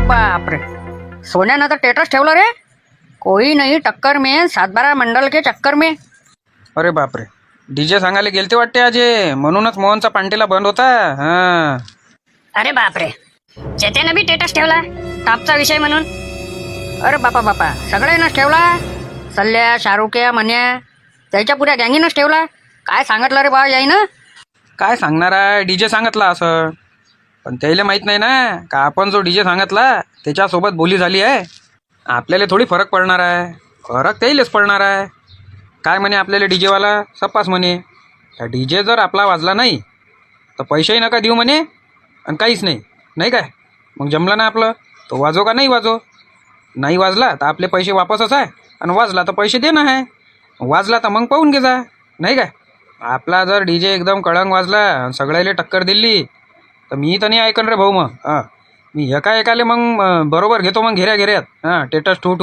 बाप रे, सोन्यानं तर स्टेटस ठेवलं रे, कोई नहीं टक्कर में 7-12 मंडल के चक्कर में. अरे बापरे, डीजे सांगायला गेलते वाटते आज, म्हणूनच मोहनचा पांटेला बंद होता. हा अरे बापरे, चेत्यानं बी स्टेटस ठेवला टॉपचा विषय म्हणून. अरे बापा बापा, सगळ्यांनाच ठेवला. सल्ल्या, शाहरुख्या, म्हण्या, त्याच्या पुऱ्या गँगीनच ठेवला. काय सांगितलं रे बा याई ना. काय सांगणार आहे, डीजे सांगितला असं. पण त्याला माहित नाही ना का आपण जो डीजे सांगितला त्याच्यासोबत बोली झाली आहे. आपल्याला थोडी फरक पडणार आहे, फरक त्यालाच पडणार आहे. काय म्हणे आपल्याला डीजेवाला, सपास म्हणे त्या डीजे जर आपला वाजला नाही तर पैसेही नका देऊ म्हणे आणि काहीच नाही, नाही काय. मग जमलं ना आपलं, तो वाजो का नाही वाजो. नाही वाजला तर आपले पैसे वापसच आहे, आणि वाजला तर पैसे देणं आहे. वाजला तर मग पाहून घे जा, नाही काय. आपला जर डीजे एकदम कळंग वाजला आणि सगळ्याला टक्कर दिली तर मी तर नाही ऐकन रे भाऊ. मग हां, मी एकाले मग बरोबर घेतो मग घेऱ्यात. हां, टेटस ठू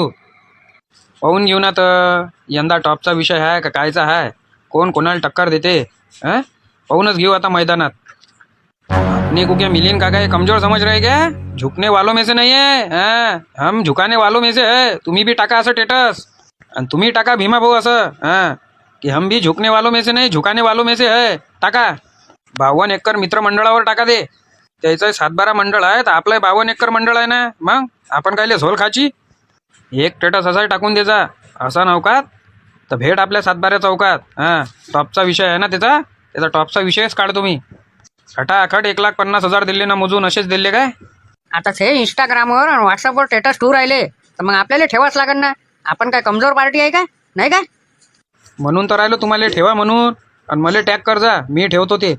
पाहून घेऊ ना. तर यंदा टॉपचा विषय आहे का कायचा आहे, कोण कोणाला टक्कर देते, हां पाहूनच घेऊ आता मैदानात. अपने को क्या मिलियन का काय कमजोर समझ रहे क्या, झुकने वालों में से नहीं है. हां, हम झुकाने वालों में से है. तुम्ही बी टाका असं टेटस, आणि तुम्ही टाका भीमा भाऊ असं, हां की हम भी झुकने वालों में से नहीं झुकाने वालों में से है. टाका 52 एकर मित्रमंडळावर टाका दे. त्याचं 7-12 मंडळ आहे तर आपलं 52 एकर मंडळ आहे ना. मग आपण कायले झोल खाची. एक स्टेटस असाही टाकून द्यायचा, असा नौकात तर भेट आपल्या 7-12 चौकात. हां, टॉपचा विषय आहे ना त्याचा टॉपचा विषयच काढतो मी. खटाखट 1,50,000 दिले ना मोजून, असेच दिले काय. आता ते इंस्टाग्रामवर आणि व्हॉट्सअपवर स्टेटस ठेवू राहिले तर मग आपल्याला ठेवाच लागेल ना. आपण काय कमजोर पार्टी आहे का, नाही काय. म्हणून तर राहिलो तुम्हाला ठेवा म्हणून, आणि मला टॅग कर जा, मी ठेवतो ते.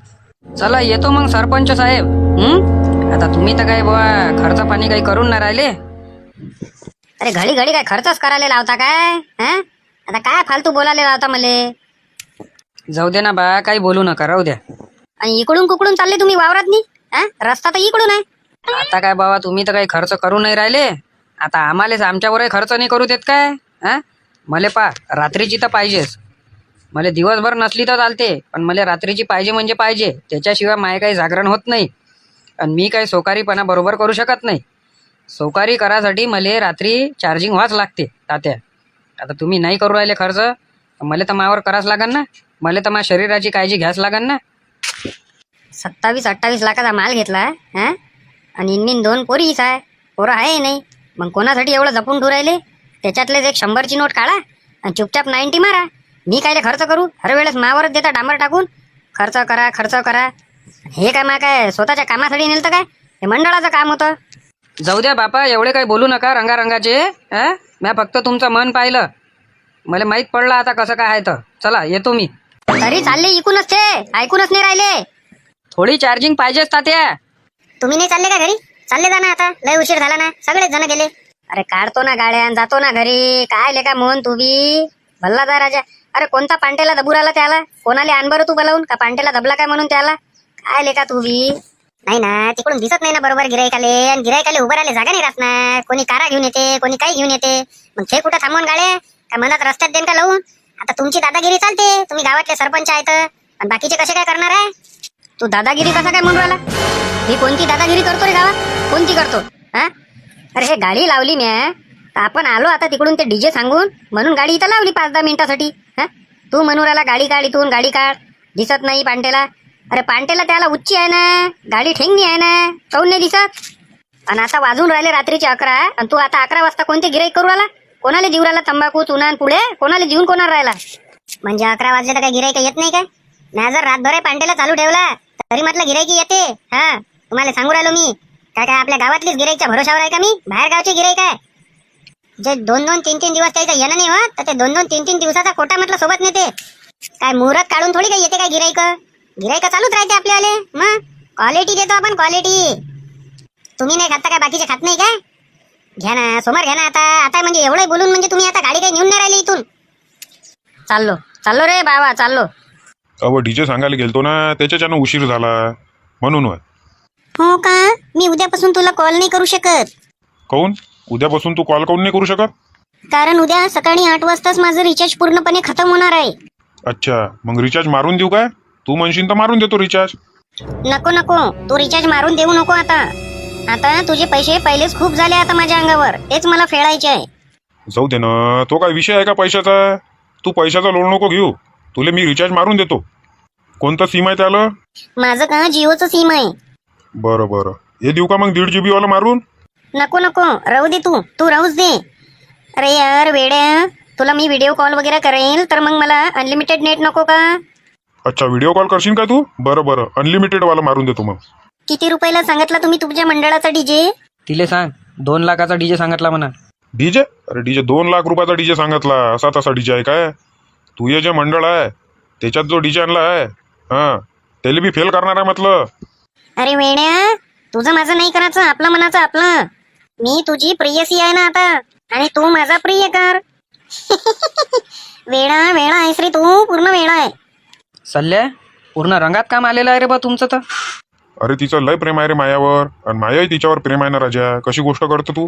चला येतो मग सरपंच साहेब. आता तुम्ही तर काय बुवा खर्च पाणी काही करून नाही राहिले. अरे घडी घडी काय खर्चच करायला लावता काय. आता काय फालतू बोलायला लावता मले. जाऊ दे ना बा, काही बोलू नका, राहू द्या. आणि इकडून कुकडून चालले तुम्ही वावरात नी. रस्ता तर इकडून आहे. आता काय बाबा, तुम्ही तर काही खर्च करू नाही राहिले. आता आम्हालेच आमच्यावरही खर्च नाही करू देत काय. मले पा रात्रीची तर पाहिजेच. मला दिवसभर नसली तर चालते, पण मला रात्रीची पाहिजे म्हणजे पाहिजे. त्याच्याशिवाय माय काही जागरण होत नाही. आणि मी काही सोकारीपणा बरोबर करू शकत नाही. सोकारी करासाठी मला रात्री चार्जिंग व्हाच लागते तात्या. आता तुम्ही नाही करू राहिले खर्च, मला तर मावर करावंच लागन ना. मला तर माझ्या शरीराची काळजी घ्यायच लागन ना. 27-28 लाखाचा माल घेतला आणि इन्नीन 2 पोरीच आहे. पोरं आहे नाही, मग कोणासाठी एवढं जपून ठेवू राहिले. त्याच्यातलेच एक 100ची नोट काढा आणि चुपचाप 90 मारा. मी कायले खर्च करू, हर वेळेस मावरच देता डांबर टाकून. खर्च करा. हे काय मा काय स्वतःच्या कामासाठी नेलं तर काय, हे मंडळाचं काम होतं. जाऊ द्या बापा, एवढे काही बोलू नका रंगारंगाचे. मी फक्त तुमचं मन पाहिलं, मला माहित पडलं आता कसं काय आहे. तर चला येतो मी. तरी चालले इकूनच ते, ऐकूनच नाही राहिले. थोडी चार्जिंग पाहिजेच तात्या. तुम्ही नाही चालले का घरी? चालले जा ना, आता लय उशीर झाला ना, सगळेच जण गेले. अरे काढतो ना गाड्या, जातो ना घरी. काय लेका मोहन तू बी भल्ला जा राजा. अरे कोणता पांटेला दबूर आला त्याला, कोणाला आण बरं तू बोलावून का पांटेला दबला काय म्हणून त्याला. काय लेका तू बी. नाही ना, तिकडून दिसत नाही ना बरोबर गिराईकाले, आणि गिराईकाले उभं राहिले जागा नाही राहत ना. कोणी कारा घेऊन येते, कोणी काही घेऊन येते. मग ते कुठं थांबवून गाड्या काय मनात रस्त्यात देन का लावून. आता तुमची दादागिरी चालते, तुम्ही गावातले सरपंच आहेत, आणि बाकीचे कसे काय करणार आहे. तू दादागिरी कसा काय म्हणून राहिला. मी कोणती दादागिरी करतो रे गावात, कोणती करतो. अरे हे गाडी लावली म्या, तर आपण आलो आता तिकडून ते डीजे सांगून, म्हणून गाडी इथं लावली 5-10 मिनिटासाठी. तू म्हणून राहिला गाडी काढ इथून, गाडी काढ, दिसत नाही पांटेला. अरे पांटेला त्याला उच्ची आहे ना, गाडी ठेंगणी आहे ना, काऊन नाही दिसत. आणि आता वाजून राहिले रात्रीचे 11, आणि तू आता 11 वाजता कोणते गिराईक करू राहिला. कोणाला देऊ राहिला तंबाखू चुनान पुढे, कोणाला देऊन कोणाला राहिला. म्हणजे 11 वाजले तर काय गिराईक येत नाही काय. नाही जर रातभर पांटेला चालू ठेवला तरी म्हटलं गिराईकी येते. तुम्हाला सांगू राहिलो मी. काय आपल्या गावातलीच गिराईकच्या भरोशावर आहे का मी, बाहेर गावचे गिराईक आहे. जे 2-2, 3-3 दिवस त्याचं येणं नाही होत, तर ते 2-2, 3-3 दिवसाचा कोटा म्हटलं सोबत नेते. काय मुहूर्त काढून थोडी काही येते काय गिराईक चालूच राहते आपल्याला. मग क्वालिटी देतो आपण, क्वालिटी. तुम्ही नाही खाता काय, बाकीचे खात नाही काय. घ्या ना, सोमवार घ्या ना. आता म्हणजे एवढं बोलून म्हणजे तुम्ही आता गाडी काही नेऊन नाही राहिली इथून. चाललो रे बाबा, चाललो. अहो डीजे सांगायला गेलतो ना, त्याच्याच्यानं उशीर झाला म्हणून. हो का, मी उद्यापासून तुला कॉल नाही करू शकत. काऊन उद्यापासून तू कॉल काऊन नाही करू शकत. कारण उद्या सकाळी 8 वाजताच माझं रिचार्ज पूर्णपणे खतम होणार आहे. अच्छा, मग रिचार्ज मारून देऊ काय. तू म्हणशील तर मारून देतो रिचार्ज. नको, तू रिचार्ज मारून देऊ नको आता. आता तुझे पैसे पहिलेच खूप झाले आता माझ्या अंगावर, तेच मला फेडायचे आहे. जाऊ दे ना, तो काय विषय आहे का पैशाचा? तू पैशाचा लोन नको घेऊ, तुले मी रिचार्ज मारून देतो. कोणतं सिम आहे त्याला? माझं का जिओचं सिम आहे. बरं बरं, हे देऊ का मग 1.5 GB वाला मारून? नको नको, राहू दे, तू राहूच दे. अरे यार वेड्या, तुला मी व्हिडिओ कॉल वगैरे करेल तर मग मला अनलिमिटेड नेट नको का? अच्छा, व्हिडिओ कॉल करशील का तू? बरं बरं, अनलिमिटेड वाला मारून देतो मग. किती रुपयाला सांगितला तुम्ही तुमच्या मंडळाचा डीजे? तिले सांग 2 लाखाचा डीजे सांगितला म्हणा. डीजे? अरे डीजे 2 लाख रुपयाचा डीजे सांगितला, असा तसा डीजे आहे काय? तू हे जे मंडळ आहे त्याच्यात जो डीजे आणला आहे, हा त्याला बी फेल करणार आहे म्हटलं. अरे वेड्या, तुझं माझं नाही करायचं, आपलं मनाचं आपलं. मी तुझी प्रियसी आहे ना आता, आणि तू माझा प्रियकर. वेडा वेडा आहेस रे तू, पूर्ण वेडा आहे. सल्ल्या पूर्ण रंगात काम आलेलं आहे रे बा तुमचं तर. अरे तिचं लय प्रेम आहे रे मायावर, आणि मायाही तिच्यावर प्रेम आहे ना राजा. कशी गोष्ट करतो तू?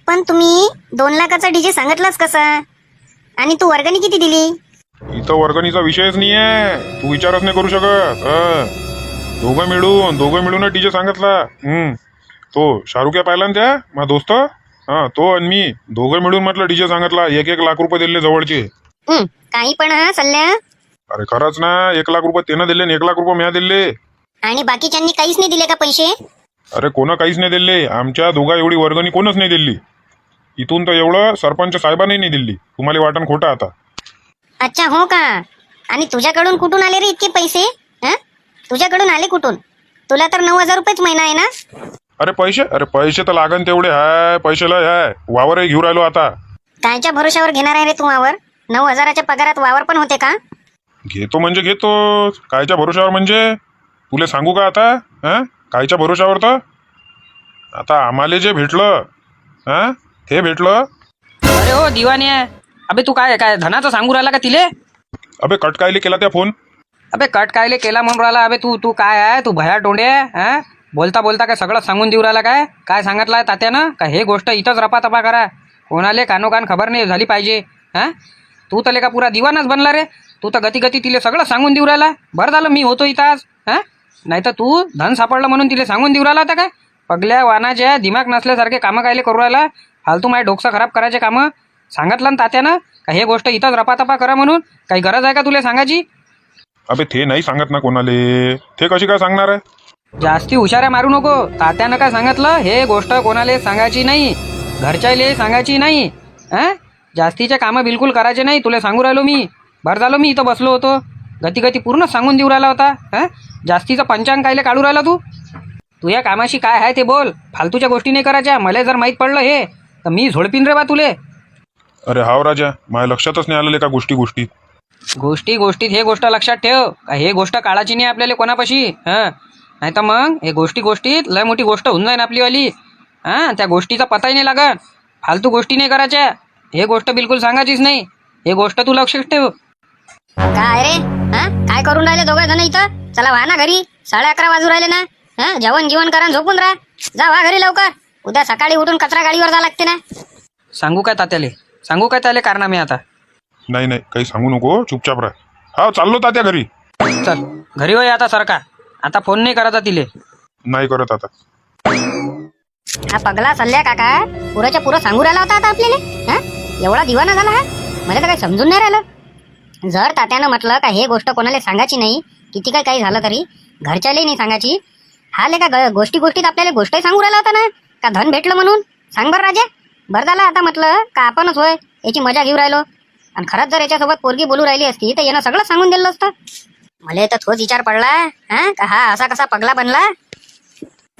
पण तुम्ही 2 लाखाचा डीजे सांगितलाच कसा? आणि तू वर्गणी किती दिली? इथं वर्गणीचा विषयच नाहीये, तू विचारच नाही करू शकत. दोघं मिळून डीजे सांगितला. तो शाहरुख पाहिला ना त्या माझा दोस्त, हा तो आणि मी दोघं मिळून म्हटलं डीजे सांगितला. 1-1 लाख रुपये दिले जवळचे. काही पण हा सल्ल्या. अरे खरंच ना, 1 लाख रुपये त्यानं दिले आणि 1 लाख रुपये म्या दिले. आणि बाकीच्यांनी काहीच नाही दिले का पैसे? अरे कोणा काहीच नाही दिले, आमच्या दोघा एवढी वर्गणी कोणच नाही दिली. इथून तर एवढं सरपंच साहेबांनी नाही दिली. तुम्हाला वाटण खोटं आता. अच्छा हो का? आणि तुझ्याकडून कुठून आले रे इतके पैसे? तुझ्याकडून आले कुठून? तुला तर 9,000 रुपयेच महिना आहे ना? अरे पैसे तर लागन तेवढे हाय, पैसे लय हाय. वावरही घेऊन राहिलो आता. कायच्या भरोशावर घेणार आहे रे तू वावर? 9,000च्या पगारात वावर पण होते का? घेतो म्हणजे घेतो, कायच्या भरोशावर म्हणजे? तुला सांगू का आता? कायच्या भरोशावर? तर आता आम्हाला जे भेटलं ते भेटलं. अरे हो दिवाणी आहे. अबे तू काय काय धनाचं सांगू राहिला का तिले? अबे कट कायले केला त्या फोन? अबे कट कायले केला म्हणून राहिला? अबे तू काय आहे? तू भया टोंडे आहे? बोलता बोलता काय सगळं सांगून देऊ राहिला काय? काय सांगितलं आहे तात्यानं? का हे गोष्ट इथंच रपातपा करा, कोणाले कानोकान खबर नाही झाली पाहिजे? तू तले का पुरा दिवानाच बनला रे? तू तर गती तिले सगळं सांगून देऊ राहिला. बरं झालं मी होतो इथं आज. नाही तर तू धन सापडलं म्हणून तिले सांगून देऊ राहिला होता काय? पगल्या वानाच्या दिमाग नसल्यासारखे कामं कायले करू राहिला? फालतू माझ्या डोकं खराब करायचे कामं. सांगितलं ना तात्यानं का हे गोष्ट इथंच रपातपा करा म्हणून? काही गरज आहे का तुला सांगायची? अबे ते नाही सांगत ना कोणाले, ते कशी काय सांगणार आहे? जास्ती हुशाऱ्या मारू नको. तात्यानं काय सांगितलं? हे गोष्ट कोणाला सांगायची नाही, घरच्याले सांगायची नाही. जास्तीचे कामं बिलकुल करायचे नाही, तुला सांगू राहिलो मी. बरं झालं मी इथं बसलो होतो, गती पूर्ण सांगून देऊ राहिला होता. जास्तीचं पंचांग कायले काढू राहिला तू? तुझ्या कामाशी काय आहे ते बोल, फालतूच्या गोष्टी नाही करायच्या. मला जर माहीत पडलं हे तर मी झोडपीन रे बा तुले. अरे हाव राजा, माझ्या लक्षातच नाही आलेले का गोष्टीत हे गोष्ट लक्षात ठेव का हे गोष्ट काळाची नाही आपल्याला कोणापाशी. नाही तर मग हे गोष्टीत लय मोठी गोष्ट होऊन जाईन आपलीवाली. त्या गोष्टीचा पताही नाही लागत. फालतू गोष्टी नाही करायच्या. हे गोष्ट बिलकुल सांगायचीच नाही. हे गोष्ट तू लक्षात ठेव. काय रे? काय करून राहिले दोघे जण इथं? चला वा ना घरी, 11:30 वाजू राहिले ना. जेवण करा, झोपून राहा. जा वा घरी लवकर, उद्या सकाळी उठून कचरा गाडीवर जा लागते ना. सांगू काय त्याले कारनामे आता? नाही काही सांगू नको, चुपचाप राहा. हा चाललो तात्या घरी. चल घरी होय आता सरका. आता फोन नाही करायचा तिले. नाही करत आता. हा पगला सल्ल्या काका पुराच्या पुरं सांगू राहिला होता आता आपल्याला. एवढा दिवाना झाला हा, मला तर काही समजून नाही राहिलं. जर तात्यानं म्हटलं का हे गोष्ट कोणाला सांगायची नाही, किती काही झालं तरी घरच्यालाही नाही सांगायची, हा ले का गोष्टीत आपल्याला गोष्टही सांगू राहिला होता ना का धन भेटलं म्हणून? सांग बरं राजा. बरं झालं आता म्हटलं का आपणच होय याची मजा घेऊ राहिलो. आणि खरंच जर याच्यासोबत पोरगी बोलू राहिली असती तर यानं सगळं सांगून दिलं असतं. मला तर तोच विचार पडला का हा असा कसा पगला बनला.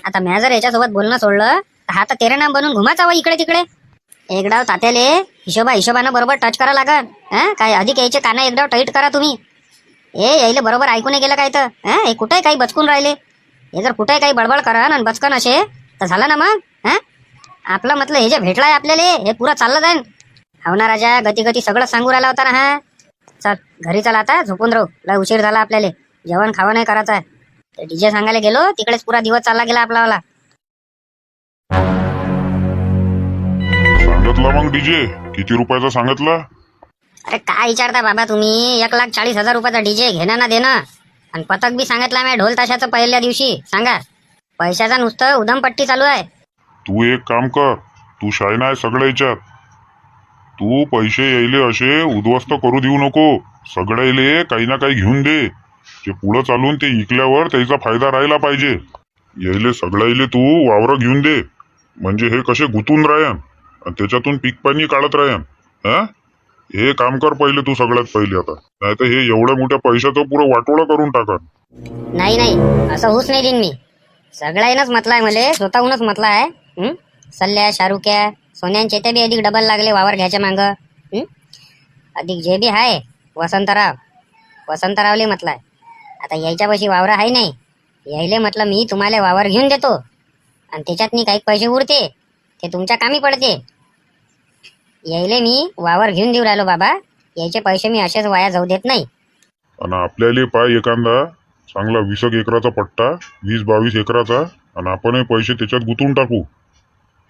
आता म्या जर याच्यासोबत बोलणं सोडलं तर हा तर तेरे नाम बनून घुमाचा इकडे तिकडे. एक डाव तात्याले हिशोबानं बरोबर टच करा लागल. काय अधिक यायचे काना एक डाव टाईट करा तुम्ही. यायले बरोबर ऐकून गेलं काय तर हे कुठे काही बचकून राहिले. हे जर कुठे काही बडबड करा आणि बचकन असे तर झालं ना मग. आपलं म्हटलं हे जे भेटलाय आपल्याला हे पुरा चाललं जाईन. हो ना राजा, गती सगळं सांगू राहिला होता ना. हा चल घरी चला आता, झोपून राहू. लय उशीर झाला आपल्याला, जेवण खावं नाही करायचं आहे. डीजे सांगायला गेलो तिकडेच पुरा दिवस चालला गेला आपला. सांगितलं मग डीजे किती रुपयाचा सांगितलं? अरे काय विचारता बाबा तुम्ही? 1,40,000 रुपयाचा डीजे घेणं ना देणं. आणि पथक बी सांगितलं मी ढोल ताशाचं पहिल्या दिवशी. सांगा पैशाचा नुसतं उधमपट्टी चालू आहे. तू एक काम कर, तू शायन आहे सगळ्या याच्यात. तू पैसे यायले असे उद्ध्वस्त करू देऊ नको. सगळ्याले काही ना काही घेऊन दे. ते पुढं चालून ते इकल्यावर त्याचा फायदा राहिला पाहिजे. यायले सगळ्याले तू वावरं घेऊन दे, म्हणजे हे कसे गुंतून राहन आणि त्याच्यातून पीक पाणी काढत राहन. हा, हे काम कर पहिले तू सगळ्यात पहिले. आता नाही तर हे एवढ्या मोठ्या पैशाचं पुरं वाटोळं करून टाकन. नाही नाही, असं होऊच नाही देईन मी. सगळ्यानंच म्हटलं आहे मला, स्वतःहूनच म्हटलं आहे. सल्ल्या शाहरुख्या सोन्यांचे ते बी अधिक डबल लागले वावर घ्यायच्या मागं. अधिक जे बी आहे वसंतरावले म्हटलंय. आता यायच्यापाशी वावर आहे नाही, यायले म्हटलं मी तुम्हाला वावर घेऊन देतो आणि त्याच्यातनी काही पैसे उरते ते तुमच्या कामी पडते. यायले मी वावर घेऊन देऊ राहिलो बाबा. यायचे पैसे मी असेच वाया जाऊ देत नाही. आणि आपल्याला पाय एखादा चांगला 20 एकराचा पट्टा, 20-22 एकराचा, आणि आपणही पैसे त्याच्यात गुंतून टाकू.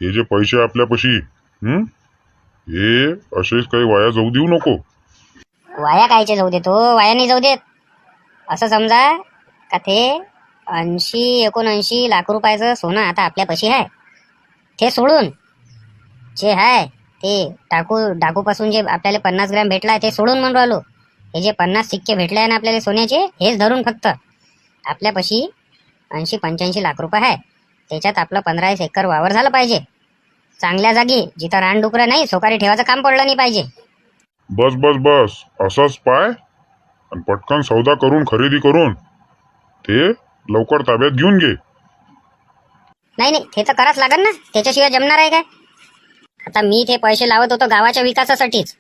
हे जे पैसे आपल्यापाशी हे असेच काही वाया जाऊ देऊ नको. वाया कायचे जाऊ देतो, वाया नाही जाऊ देत. असं समजा का ते 80-79 लाख रुपयाचं सोनं आता आपल्यापाशी आहे. ते सोडून जे आहे ते डाकूपासून जे आपल्याला 50 ग्रॅम भेटला आहे ते सोडून म्हणून राहिलो. हे जे 50 सिक्के भेटले आहे ना आपल्याला सोन्याचे, हेच धरून फक्त आपल्यापाशी 80-85 लाख रुपये आहे. त्याच्यात आपलं 15 एकर वावर झालं पाहिजे, चांगल्या जागी, जिथं रानडुकरं नाही सोकारी ठेवायचं काम पडलं नाही पाहिजे. बस बस बस, असंच पाय आणि पटकन सौदा करून खरेदी करून ते लवकर ताब्यात घेऊन घे. नाही नाही, ते तर करावंच लागेल ना, त्याच्याशिवाय जमणार आहे काय. आता मी ते पैसे लावत होतो गावाच्या विकासासाठीच,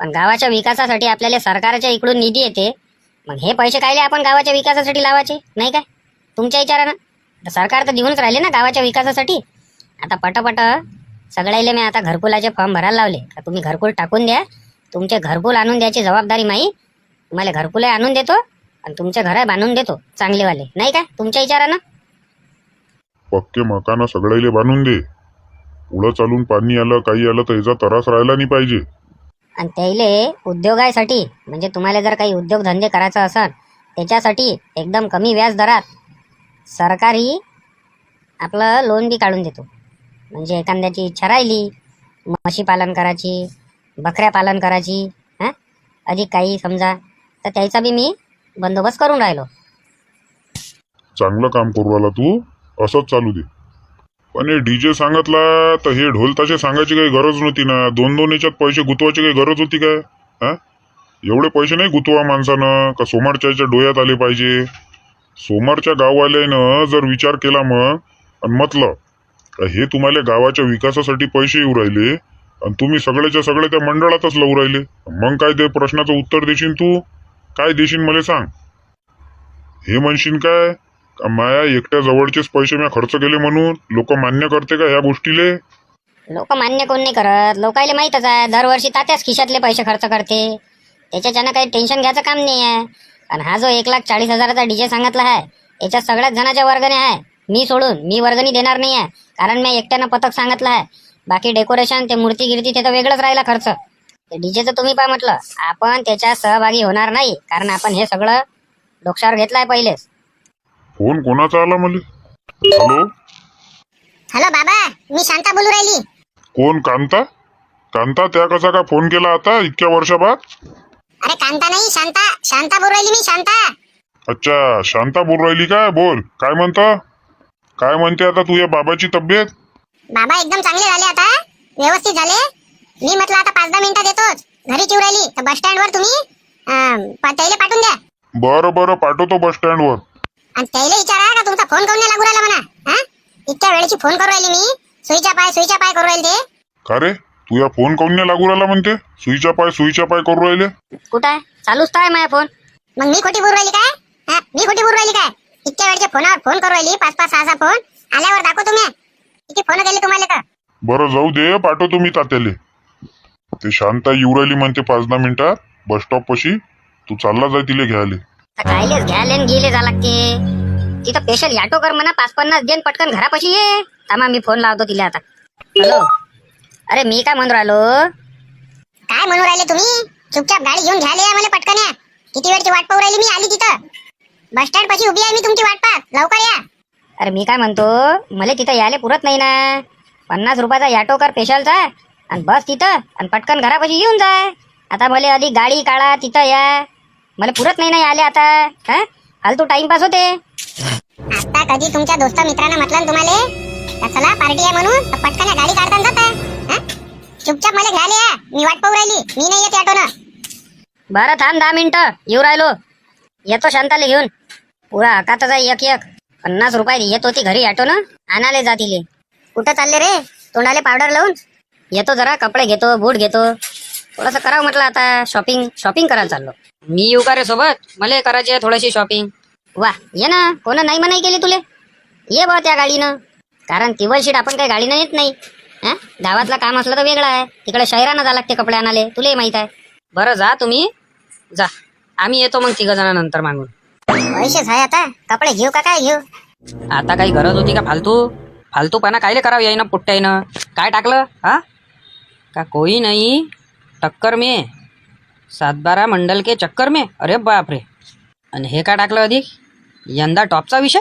पण गावाच्या विकासासाठी आपल्याला सरकारच्या इकडून निधी येते. मग हे पैसे कायले आपण गावाच्या विकासासाठी लावायचे नाही काय तुमच्या विचारानं. तर सरकार तर देऊनच राहिले ना गावाच्या विकासासाठी. आता पटापट सगळ्याले मी आता घरकुलाचे फॉर्म भरायला लावले का तुम्ही घरकुल टाकून द्या. तुमचे घरकुल आणून द्यायची जबाबदारी माई. तुम्हाला घरकुलही आणून देतो आणि तुमचे घर बांधून देतो चांगलेवाले, नाही काय तुमच्या विचारानं. पक्के मकानं सगळ्याले बांधून दे. पुढं चालून पाणी आलं काही आलं तर याचा त्रास राहिला नाही पाहिजे. आणि त्याले उद्योगासाठी, म्हणजे तुम्हाला जर काही उद्योगधंदे करायचं असेल त्याच्यासाठी एकदम कमी व्याज दरात सरकारी आपलं लोन बी काढून देतो. म्हणजे एखाद्याची इच्छा राहिली म्हशी पालन करायची, बकऱ्या पालन करायची, अधिक काही समजा, तर त्याचा बी मी बंदोबस्त करून राहिलो. चांगलं काम करू राहिला तू, असंच चालू दे. पण हे डीजे सांगितला तर हे ढोल ताशे सांगायची काही गरज नव्हती ना. 2-2 याच्यात पैसे गुंतवायची काही गरज होती काय. एवढे पैसे नाही गुंतवा माणसानं का सोमवारच्या याच्या डोळ्यात आले पाहिजे. सोमवारच्या गाववाल्यानं जर विचार केला मग आणि म्हटलं हे तुम्हाला गावाच्या विकासासाठी पैसे येऊ राहिले आणि तुम्ही सगळ्याच्या सगळे त्या मंडळातच लावू राहिले, मग काय ते प्रश्नाचं उत्तर देशील तू. काय देशील मला सांग. हे म्हणशील काय माया एकट्या जवळचेच पैसे मी खर्च केले म्हणून लोक मान्य करते का ह्या गोष्टीले. लोक मान्य कोण नाही करत, लोकायला माहीतच आहे. दरवर्षी तात्याच खिशातले पैसे खर्च करते, त्याच्यानं काही टेन्शन घ्यायचं काम नाही आहे. आणि हा जो 1,40,000चा डीजे सांगितला आहे याच्यात सगळ्याच जणाच्या वर्गणी आहे. मी सोडून मी वर्गणी देणार नाही आहे, कारण मी एकट्यानं पथक सांगितलं आहे. बाकी डेकोरेशन ते मूर्ती गिरती ते तर वेगळंच राहिला खर्च. ते डीजेचं तुम्ही पहा म्हटलं, आपण त्याच्यात सहभागी होणार नाही, कारण आपण हे सगळं डोक्यावर घेतलं आहे पहिलेच. फोन कोणाचा आला मला. हॅलो हॅलो बाबा, मी शांता बोलू राहिली. कोण. कांता. कांता त्या कसा काय फोन केला आता इतक्या वर्षाबाद. अरे कांता नाही, शांता बोलू राहिली मी, शांता. अच्छा, शांता बोल राहिली काय. बोल, काय म्हणता. काय म्हणते आता तू या बाबाची तब्येत. बाबा एकदम चांगले झाले, आता व्यवस्थित झाले. मी म्हटलं आता 5-10 मिनिटात येतोच. घरी चिव राहिली तर बस स्टँडवर तुम्ही त्याला पाठवून द्या. बरं बरं, पाठवतो बस स्टँडवर. आणि त्याला विचारा का तुमचा फोन करून नाही लागू राहिला म्हणा. इतक्या वेळेची फोन करू राहिली मी, सुईच्या पाय करू राहिले ते. का रे, तू या फोन काऊन नाही लागू राहिला म्हणते. सुईच्या पाय करू राहिले. कुठं आहे, चालूच तर आहे माझा फोन. मग मी खोटी बोलू राहिली काय. मी खोटी बोलू राहिली काय. इतक्या वेळच्या फोनावर फोन करू राहिली, 5-5, 6-6 फोन आल्यावर दाखवतो मी किती फोन केले तुम्हाला. तर बरं जाऊ दे, पाठवतो मी तात्याले. ते शांता येऊ राहिली म्हणते 5-10 मिनिटात बस स्टॉप पाशी. तू चालला जाय तिले घ्यायले. कायलेच घ्यायला गेले जा लागते तिथं. स्पेशल ऑटो कर म्हणा, 5-50 देन पटकन घरापाशी ये. थांबा मी फोन लावतो तिला आता. हॅलो. अरे मी काय म्हणून राहिलो. काय म्हणू राहिले तुम्ही. चुपचाप गाडी घेऊन घ्यायला या मला पटकन. या किती वेळची वाट पाहू राहिली मी. आली तिथं बस स्टँड पाशी उभी आहे मी, तुमची वाट पाहत. लवकर या. अरे मी काय म्हणतो, मला तिथं यायला पुरत नाही ना. 50 रुपयाचा ऑटो कर स्पेशलचा आणि बस तिथं आणि पटकन घरापाशी येऊन जाय. आता मला आधी गाडी काढा तिथं या, मला पुरत नाही ना यायला आता. हा फालतू टाइमपास होते. आता कधी तुमच्या दोस्त मित्रांना म्हटलं ना तुम्हाला का चला पार्टी आहे म्हणून, तर पटकन या गाडी काढताना जाता. हा? चुपचाप मला घ्यायला या, मी वाट पाहू राहिली. मी नाही येत ऑटोनं. बरं थांब 10 मिनिटं, येऊ राहिलो. येतो शांताला घेऊन. पुरा हकातच आहे एक एक. 50 रुपये येत होती घरी ऑटोनं, आणाले जातीले. कुठं चालले रे? तोंडाले पावडर लावून. येतो जरा कपडे घेतो, बूट घेतो. थोडंसं करावं म्हटलं आता. शॉपिंग करायला चाललो. मी येऊ का रे सोबत? मला करायची आहे थोडीशी शॉपिंग. वा ये ना, कोण नाही मनाई केली तुले? ये बा त्या गाडीनं. कारण तिवल शीट आपण काही गाडीनं येत नाही. हा गावातलं काम असलं तर वेगळं आहे, तिकडे शहरानं जा लागते कपडे आणाले, तुलाही माहित आहे. बरं जा तुम्ही जा, आम्ही येतो मग 3 जणांनंतर मागून. पैसेच आहे आता, कपडे घेऊ का काय घेऊ? आता काही गरज होती का फालतूपणा कायले करावं यायनं पुट्ट्याईनं? काय टाकलं हा? का कोई नाही टक्कर में 7-12 मंडल के चक्कर में. अरे बाप रे. आणि हे काय टाकलं अधिक? यंदा टॉपचा विषय.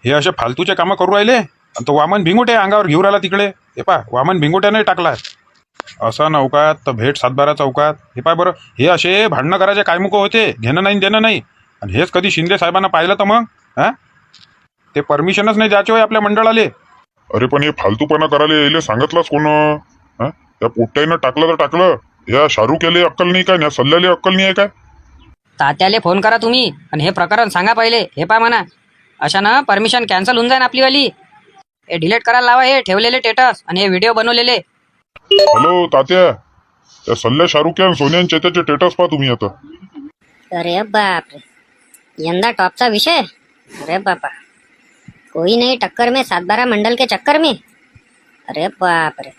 हे असे फालतूचे कामं करू राहिले. आणि तो वामन भिंगोटे अंगावर घेऊन राहिला तिकडे. हे पा वामन भिंगोट्याने टाकलाय असा नौकात तर भेट 7-12 चौकात. हे पाय बरं, हे असे भांडणं करायचे काय मुक होते, घेणं नाही देणं नाही. आणि हेच कधी शिंदे साहेबांना पाहिलं तर मग हा ते परमिशनच नाही द्यायचे होय आपल्या मंडळाले. अरे पण हे फालतूपणा करायला यायले सांगितलंच कोण? या पोट्ट्यानं टाकलं तर टाकलं. या शाहरुख याले अक्कल नाही काय? या सल्ल्याले अक्कल नाही आहे काय? तात्याले फोन करा तुम्ही आणि हे प्रकरण सांगा पहिले. हे पा म्हणा अशानं परमिशन कॅन्सल होऊन जाईन आपलीवाली. हे डिलीट करायला लावा हे ठेवलेले स्टेटस आणि हे व्हिडिओ बनवलेले. हॅलो तात्या, या सल्ल्या शाहरुख आणि सोनिया आणि चेत्याचे स्टेटस पहा तुम्ही आता. अरे बाप रे, यंदा टॉपचा विषय. अरे बापा, कोई नहीं टक्कर में 7-12 मंडल के चक्कर में. अरे बाप रे.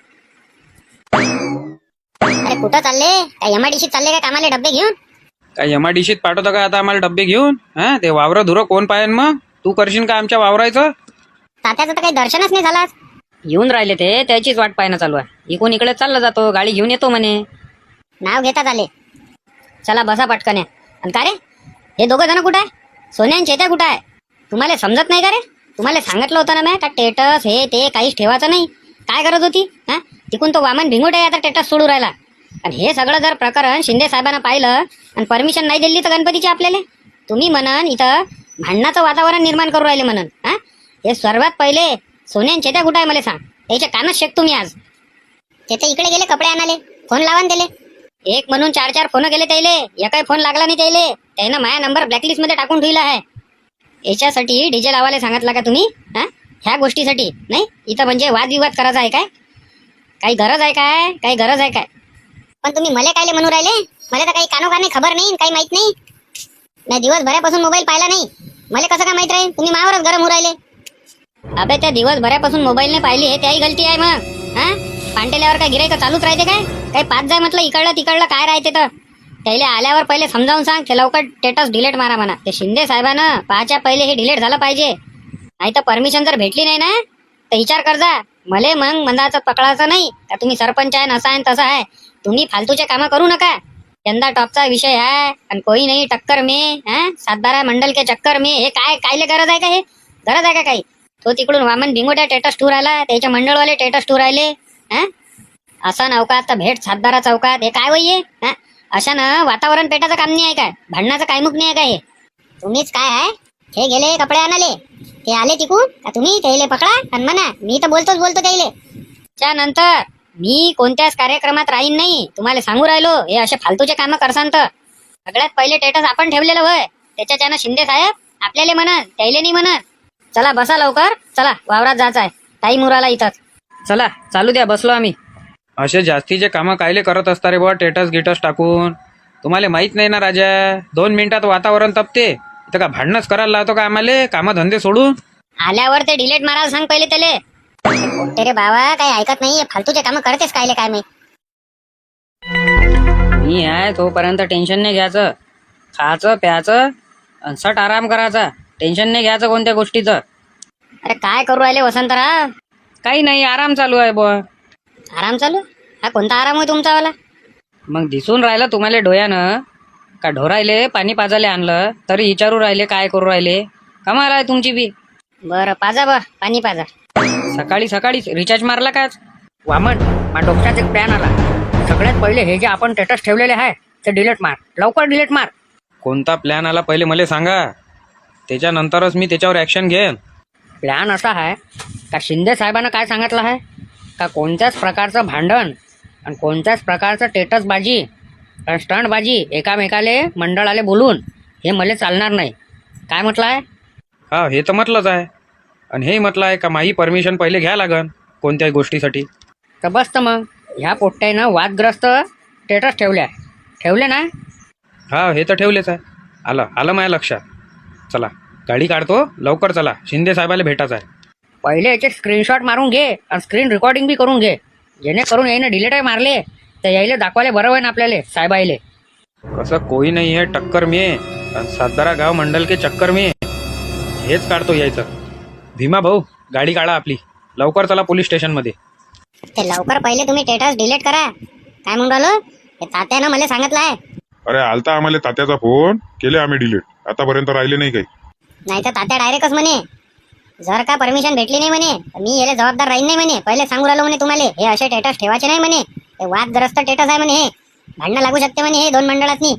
अरे कुठं चालले? काय एमआयडीसी चालले का कामाले डब्बे घेऊन? काय एमआयडीसीत पाठवतं का आता आम्हाला डब्बे घेऊन? हा ते वावरं धुरं कोण पाहेन मग? तू करशील का आमच्या वावरायचं? तात्याचं तर काही दर्शनच नाही झालं आज. येऊन राहिले ते, त्याचीच वाट पाहणं चालू आहे. इकडून इकडे चालला जातो, गाडी घेऊन येतो म्हणे. नाव घेतात आले. चला बसा पटकन या. आणि का रे, हे दोघं जण कुठं आहे? सोन्या आणि चेत्या कुठं आहे? तुम्हाला समजत नाही का रे? तुम्हाला सांगितलं होतं ना मी का स्टेटस हे ते काहीच ठेवायचं नाही. काय गरज होती? हा तिकून तो वामन भिंगोटे आता स्टेटस सोडू राहिला. आणि हे सगळं जर प्रकरण शिंदे साहेबांना पाहिलं आणि परमिशन नाही दिली तर गणपतीची आपल्याला, तुम्ही म्हणन इथं भांडणाचं वातावरण निर्माण करू राहिले म्हणून. हा हे सर्वात पहिले सोन्या आणि चेत्या कुठं आहे मला सांग. याच्या कानच शेक तुम्ही आज. ते तर इकडे गेले कपडे आणाले. फोन लावा ना त्याले. एक म्हणून 4-4 फोन गेले त्याले, एकही फोन लागला नाही त्याले. त्यानं माझा नंबर ब्लॅकलिस्ट मध्ये टाकून ठेवला आहे. याच्यासाठी डीजे लावायला सांगितला का तुम्ही? हा ह्या गोष्टीसाठी नाही. इथं म्हणजे वादविवाद करायचा आहे काय? काही गरज आहे काय? काही गरज आहे काय? पण तुम्ही मला कायले म्हणू राहिले? मला तर काही कानोकाने खबर नाही, काही माहित नाही. मी दिवसभरापासून मोबाईल पाहिला नाही. मला कसं काय माहित राहील? तुम्ही मावरच गरम होऊ राहिले. अबे त्या दिवसभरापासून मोबाईलने पाहिली हे त्याही गलती आहे मग. हा पांटेल्यावर काय गिरायक चालूच राहते काय? काही पाच जाय म्हटलं इकडलं तिकडलं काय राहते तर त्याला आल्यावर पहिले समजावून सांग ते लवकर स्टेटस डिलीट मारा म्हणा. ते शिंदे साहेबानं पाहाच्या पहिले हे डिलीट झालं पाहिजे. नाही तर परमिशन जर भेटली नाही ना तर विचार कर जा. मले मग मंदाचं पकडायचं नाही का तुम्ही सरपंच आहे नसा आहे तसं आहे. तुम्ही फालतूचे कामं करू नका. यंदा टॉपचा विषय आहे आणि कोई नाही टक्कर में 7-12 मंडल के चक्कर में. हे काय कायले गरज आहे का? हे गरज आहे का काही? तो तिकडून वामन भिंगोट्या स्टेटस टूर आला, त्याच्या मंडळवाले स्टेटस टूर राहिले. असा नौकात तर भेट 7-12 चौकात. हे काय वय आहे? अशानं वातावरण पेटाचं काम नाही आहे काय? भांडणाचं काय मुख नाही आहे का? हे तुम्हीच काय आहे? हे गेले कपडे आणाले, ते आले तिकून का तुम्ही त्याले पकडा आणि म्हणा मी तर बोलतो त्याले. त्यानंतर मी कोणत्याच कार्यक्रमात राहीन नाही. तुम्हाला सांगू राहिलो हे असे फालतूचे कामं करसान तर सगळ्यात पहिले स्टेटस आपण ठेवलेलं होय. त्याच्यानं शिंदे साहेब आपल्याला म्हणत त्याले नाही म्हणत. चला बसा लवकर, चला वावरात जायचं आहे. टाईम उराला इथंच. चला चालू द्या, बसलो आम्ही. असे जास्तीचे कामं कायले करत असता रे बुवा स्टेटस गिटस टाकून? तुम्हाला माहित नाही ना राजा, 2 मिनिटात वातावरण तपते. इथं का भांडणच करायला लावतो का आम्हाला कामं धंदे सोडून? आल्यावर ते डिलीट मारायला सांग पहिले त्याले. रे बाबा काही ऐकत नाही. फालतूचे कामं करतेस कायले काय मी? मी आहे तोपर्यंत टेन्शन नाही घ्यायचं. खायचं प्यायचं आणि सट आराम करायचा. टेन्शन नाही घ्यायचं कोणत्या गोष्टीचं. अरे काय करू राहिले वसंतराव? काही नाही, आराम चालू आहे बुवा. आराम चालू? हा कोणता आराम आहे तुमचावाला? मग दिसून राहिलं तुम्हाला डोळ्यानं का ढोरायले पाणी पाजायला आणलं तरी विचारू राहिले काय करू राहिले? कमाल आहे तुमची बी. बरं पाजा बा पाणी पाजा. सकाळी सकाळीच रिचार्ज मारला का वामन? मा डोक्यात एक प्लॅन आला. सगळ्यात पहिले हे जे आपण स्टेटस ठेवलेले आहे ते डिलीट मार, लवकर डिलीट मार. कोणता प्लॅन आला पहिले मला सांगा, त्याच्यानंतरच मी त्याच्यावर ॲक्शन घेईन. प्लॅन असा आहे का शिंदे साहेबांना काय सांगितलं आहे का कोणत्याच प्रकारचं भांडण आणि कोणत्याच प्रकारचं स्टेटसबाजी स्टंटबाजी एकामेकाले मंडळाले बोलून हे मला चालणार नाही. काय म्हटलं आहे? हा, हे तर म्हटलंच आहे. आणि हेही म्हटलं आहे का माही परमिशन पहिले घ्या लागन कोणत्याही गोष्टीसाठी. तर बस तर मग ह्या पोट्ट्यानं वादग्रस्त स्टेटस ठेवले ना. हा, हे तर ठेवलेच आहे. आलं माझ्या लक्षात. चला गाडी काढतो, लवकर चला, शिंदे साहेबाला भेटायचं आहे. पहिले याचे स्क्रीनशॉट मारून घे आणि स्क्रीन रेकॉर्डिंग बी करून घे, जेणेकरून याने डिलीट आहे मारले तर यायले दाखवायला बरं होईल आपल्याला साहेबाईले. कसं कोई नाही है टक्कर में आणि सातबारा गाव मंडल के चक्कर में हेच काढतो यायचं. भीमा भाऊ गाडी काढा आपली, लवकर चला पोलीस स्टेशनमध्ये. ते लवकर पहिले तुम्ही स्टेटस डिलीट करा. काय म्हणून राहिलो? हे तात्यानं मला सांगितलं आहे. अरे आलता आम्हाला तात्याचा फोन, केले आम्ही डिलीट, आतापर्यंत राहिले नाही काही. नाही तर तात्या डायरेक्टच म्हणे जर का परमिशन भेटली नाही म्हणे तर मी याला जबाबदार राहीन नाही म्हणे. पहिले सांगू राहिलो म्हणे तुम्हाला, हे असे स्टेटस ठेवायचे नाही म्हणे. हे वादग्रस्त स्टेटस आहे म्हणे, हे भांडणं लागू शकते म्हणे हे दोन मंडळातनी.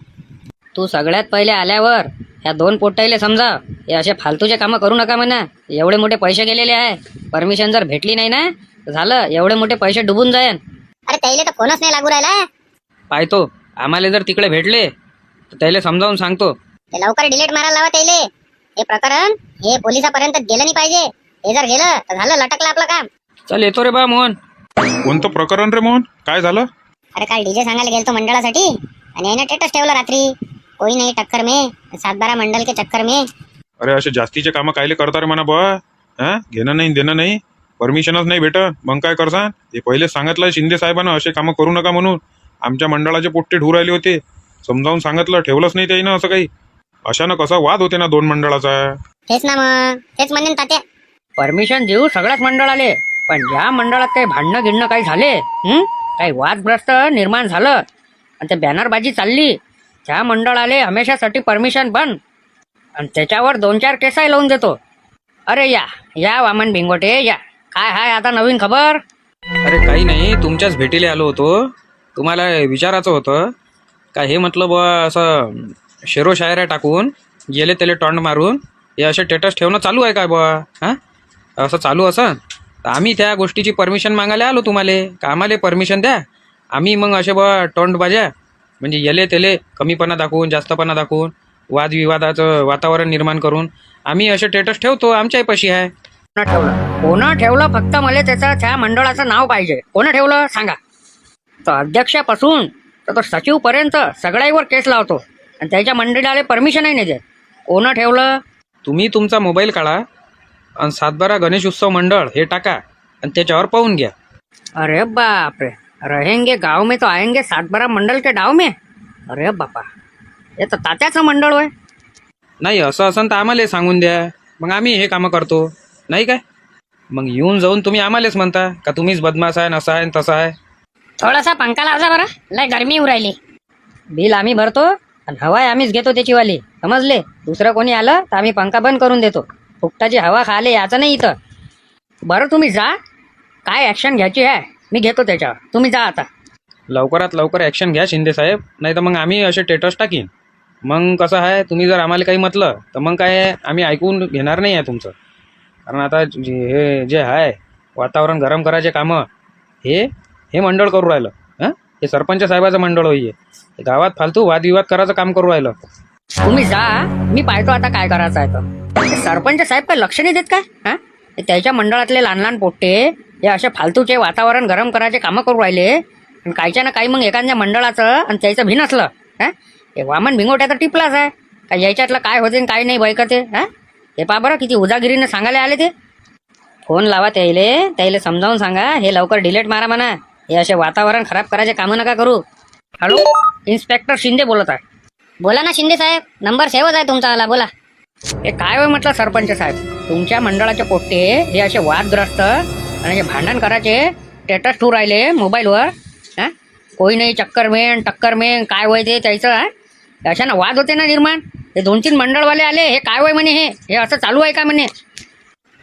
तू सगळ्यात पहिले आल्यावर ह्या दोन पोट्टाईले समजा हे असे फालतूचे कामं करू नका म्हणा. एवढे मोठे पैसे गेलेले आहे, परमिशन जर भेटली नाही ना तर झालं, एवढे मोठे पैसे डुबून जाईल. अरे त्याला तर फोनच नाही लागू राहिला. पाहतो आम्हाला जर तिकडे भेटले तर त्याला समजावून सांगतो. ते लवकर डिलीट मारायला लावा त्याले. हे प्रकरण हे पोलिसापर्यंत गेलं नाही पाहिजे. हे जर गेलं तर झालं, लटकलं आपलं काम. चल येतो रे बा मोहन. कोणतं प्रकरण रे मोहन, काय झालं? अरे काल डीजे सांगायला गेलतो मंडळासाठी आणि याने स्टेटस ठेवलं रात्री, कोई नाही टक्कर में, 7-12 मंडल के चक्कर में. अरे असे जास्तीचे कामं कायले करता रे म्हणा बा. हा, घेणं नाही देणं नाही, परमिशनच नाही भेटत, मग काय करसान? हे पहिले सांगितलं शिंदे साहेबांना असे कामं करू नका म्हणून. आमच्या मंडळाचे पोट्टे ढू राहिले होते, समजावून सांगितलं, ठेवलंच नाही त्याईनं असं काही. अशानं कसा वाद होते ना दोन मंडळाचा. तेच ना मग, तेच म्हणेन तात्या. परमिशन देऊ सगळ्याच मंडळाले, पण ज्या मंडळात काही भांडणं गिणणं काही झाले, काही वादग्रस्त निर्माण झालं आणि ते बॅनरबाजी चालली, त्या मंडळाले हमेशासाठी परमिशन बंद आणि त्याच्यावर 2-4 केसही लावून देतो. अरे या वामन भिंगोटे या. काय हाय आता नवीन खबर? अरे काही नाही, तुमच्याच भेटीला आलो होतो. तुम्हाला विचारायचं होतं का हे म्हटलं बा असं शेरो शायऱ्या टाकून गेले त्याला टॉन्ट मारून हे असे स्टेटस ठेवणं चालू आहे काय बा? हां, असं चालू असं तर आम्ही त्या गोष्टीची परमिशन मागायला आलो तुम्हाला का आम्हाला परमिशन द्या. आम्ही मग असे बा टॉन्ट बाजा म्हणजे येले त्याले कमीपणा दाखवून जास्तपणा दाखवून वादविवादाचं वातावरण निर्माण करून आम्ही असे स्टेटस ठेवतो. आमच्याही पशी आहे. कोण ठेवलं फक्त मला त्या मंडळाचं नाव पाहिजे. कोण ठेवलं सांगा. तर अध्यक्षापासून तर सचिव पर्यंत सगळ्यावर केस लावतो आणि त्याच्या मंडळाला परमिशनही नाही देत. कोण ठेवलं? तुम्ही तुमचा मोबाईल काढा आणि 7-12 गणेश उत्सव मंडळ हे टाका आणि त्याच्यावर पाहून घ्या. अरे बाप रे, रहेंगे गाव में तो आएंगे 7-12 मंडल के डाव में. अरे बापा, हे तर तात्याचं मंडळ होय. नाही असं तर आम्हाला सांगून द्या, मग आम्ही हे कामं करतो नाही काय. मग येऊन जाऊन तुम्ही आम्हालाच म्हणता का तुम्हीच बदमाश आहे, नसा आहे तसा आहे. थोडासा पंखा लावजा बरं, लय गरमी होऊ राहिली. बिल आम्ही भरतो आणि हवा आम्हीच घेतो त्याची वाली, समजले. दुसरं कोणी आलं तर आम्ही पंखा बंद करून देतो. फुकटाची हवा खाले याचं नाही इथं. बरं तुम्ही जा, काय ॲक्शन घ्यायची आहे मी घेतो त्याच्यावर. तुम्ही जा आता. लवकरात लवकर ॲक्शन घ्या शिंदे साहेब, नाही तर मग आम्ही असे स्टेटस टाकीन. मग कसं आहे, तुम्ही जर आम्हाला काही म्हटलं तर मग काय आम्ही ऐकून घेणार नाही आहे तुमचं. कारण आता हे जे आहे वातावरण गरम करायचे कामं हे मंडळ करू राहिलं. हां, हे सरपंच साहेबाचं मंडळ होईये. गावात फालतू वादविवाद करायचं काम करू राहिलं. तुम्ही जा, मी पाहतो आता काय करायचं आहे तर. ते सरपंच साहेब काय लक्ष नाही देत काय? हां, त्याच्या मंडळातले लहान लहान पोट्टे हे असे फालतूचे वातावरण गरम करायचे कामं करू राहिले आणि कायच्या ना काही मग एखाद्या मंडळाचं आणि त्याचं भिन असलं. हां, हे वामन भिंगोट्या तर टिपलाच आहे का याच्यातलं काय होते काय नाही बैकते. हां, हे पहा बरं किती उजागिरीनं सांगायला आले ते. फोन लावा त्याला समजावून सांगा हे लवकर डिलीट मारा म्हणा. हे असे वातावरण खराब करायचे कामं नका करू. हॅलो, इन्स्पेक्टर शिंदे बोलत आहे. बोला ना शिंदे साहेब, नंबर सेवच आहे तुमचा वाला, बोला. हे काय होय म्हटलं सरपंच साहेब, तुमच्या मंडळाचे पोट्टे हे असे वादग्रस्त आणि हे भांडण करायचे स्टेटस ठेवू राहिले मोबाईलवर. हां, कोई नाही टक्कर में काय होय ते त्याचं. हां, अशा ना वाद होते ना निर्माण. हे 2-3 मंडळवाले आले, हे काय होय म्हणे हे असं चालू आहे का म्हणे.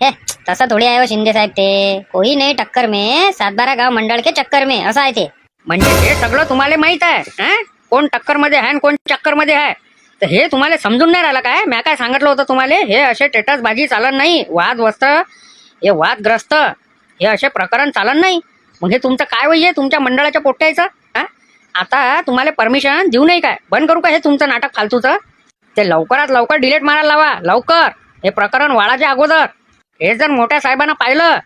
हे तसं थोडी आहे हो शिंदे साहेब ते कोई नाही टक्कर में 7-12 गाव मंडळ के चक्कर में असं आहे ते. म्हणजे हे सगळं तुम्हाला माहित आहे हं? कोण टक्कर मध्ये आहे आणि कोण चक्कर मध्ये आहे तर हे तुम्हाला समजून नाही राहिलं काय? मी काय सांगितलं होतं तुम्हाला हे असे टेटस बाजी चालन नाही. वादवस्त हे वादग्रस्त हे असे प्रकरण चालन नाही. मग हे तुमचं काय वय आहे तुमच्या मंडळाच्या पोट्याचं? आता तुम्हाला परमिशन देऊ नाही काय? बंद करू का हे तुमचं नाटक फालतूचं? ते लवकरात लवकर डिलीट मारायला लावा लवकर. हे प्रकरण वाढाच्या अगोदर. हे जर मोठ्या साहेबांना पाहिलं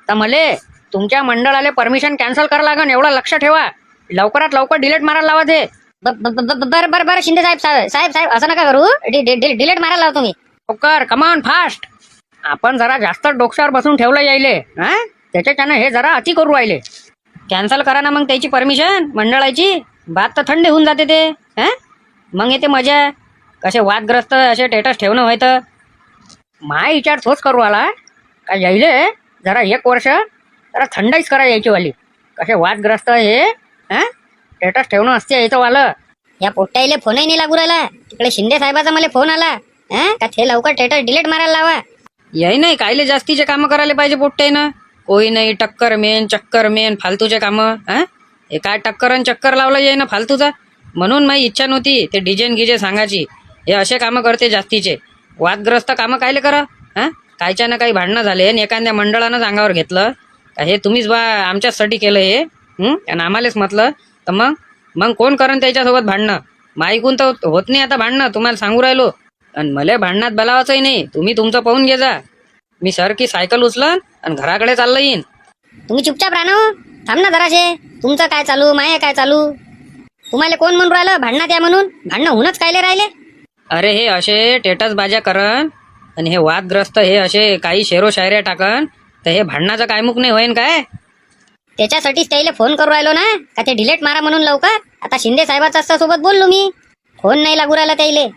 तर मले तुमच्या मंडळाला परमिशन कॅन्सल करावं लागेल एवढं लक्ष ठेवा. लवकरात लवकर डिलीट मारायला लावा ते. बरं शिंदे साहेब साहेब साहेब असं नका करू. डिलीट मारायला लावा तुम्ही. लवकर कमान फास्ट. आपण जरा जास्त डोक्यावर बसून ठेवलं यायले त्याच्याच्यानं हे जरा अति करू राहिले. कॅन्सल करा ना मग त्याची परमिशन मंडळाची. बात तर थंड होऊन जाते ते मग येते मजा. कसे वादग्रस्त असे स्टेटस ठेवणं व्हायचं. माय विचार तोच करू आला का यायले जरा 1 वर्ष जरा थंडाईच करा यायची वाली. कसे वादग्रस्त हे स्टेटस ठेवणं असते यायचं वालं. या पोट्याईले फोनही नाही लागू राहिला. तिकडे शिंदे साहेबाचा मला फोन आला का ते लवकर स्टेटस डिलीट मारायला लावा. याही नाही कायले जास्तीचे कामं करायला पाहिजे पोट्टेनं. कोई नाही टक्कर मेन चक्कर मेन फालतूचे कामं. हे काय टक्कर आणि चक्कर लावलं याय ना फालतूचा. म्हणून माझी इच्छा नव्हती ते डिजेन गिजे सांगायची. हे असे कामं करते जास्तीचे वादग्रस्त कामं कायले करा. कायच्या ना काही भांडणं झाले आणि एखाद्या मंडळानं अंगावर घेतलं का हे तुम्हीच बा आमच्याचसाठी केलं हे आणि आम्हालाच म्हटलं तर मग कोण करण त्याच्यासोबत भांडणं. ऐकून तर होत नाही आता भांडणं तुम्हाला सांगू राहिलो. आणि मला भांडणात बोलावायचंही नाही. तुम्ही तुमचं पाहून घे जा. मी सर की सायकल उचलन आणि घराकडे चाललं येईन. तुम्ही चुपचाप राहणो. थांब ना जराशे. तुमचं काय चालू माय काय चालू. तुम्हाला कोण म्हणून राहिलं भांडणात या म्हणून? भांडणं होऊनच कायले राहिले. अरे हे असे टेटस बाज्या करन आणि हे वादग्रस्त हे असे काही शेरो शायऱ्या टाकन तर हे भांडणाचं काय मुक नाही होईन काय? त्याच्यासाठीच त्याला फोन करू राहिलो ना का ते डिलीट मारा म्हणून लवकर. आता शिंदे साहेबाचा सोबत बोललो मी. फोन नाही लागू राहिला त्याइले.